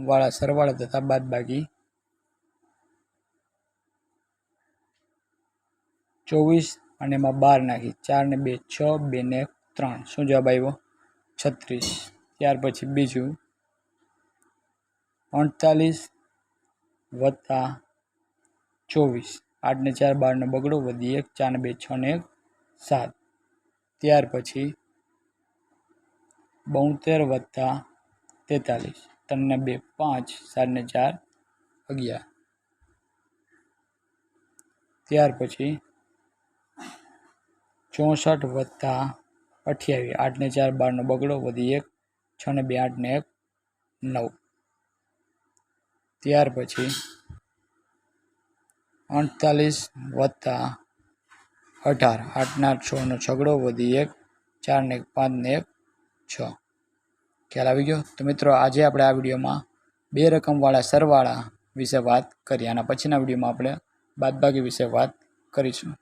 વાળા સરવાળા તથા બાદબાકી 24 અને એમાં 12 નાખી 4 ને 2 6 2 ને 3 શું જવાબ આવ્યો 36। ત્યાર પછી બીજું 48 વત્તા 24 8 ને 4 12 નો બગડો વધી 1 4 ને 2 6 ને 1 7। ત્યાર પછી 72 વત્તા 43 3 ને 2 5 7 ને 4 11। ત્યાર પછી 64 વત્તા 28 8 ને 4 12 નો બગડો વધી 1 6 ને 2 8 ને 1 9। ત્યાર પછી 48 વત્તા 18 8 ના 6 નો છગડો વધી 1 4 ને 1 5 ને 1 6। ખ્યાલ આવી ગયો? તો મિત્રો આજે આપણે આ વિડીયોમાં બે રકમવાળા સરવાળા વિશે વાત કરી, આના પછીના વિડીયોમાં આપણે બાદબાકી વિશે વાત કરીશું।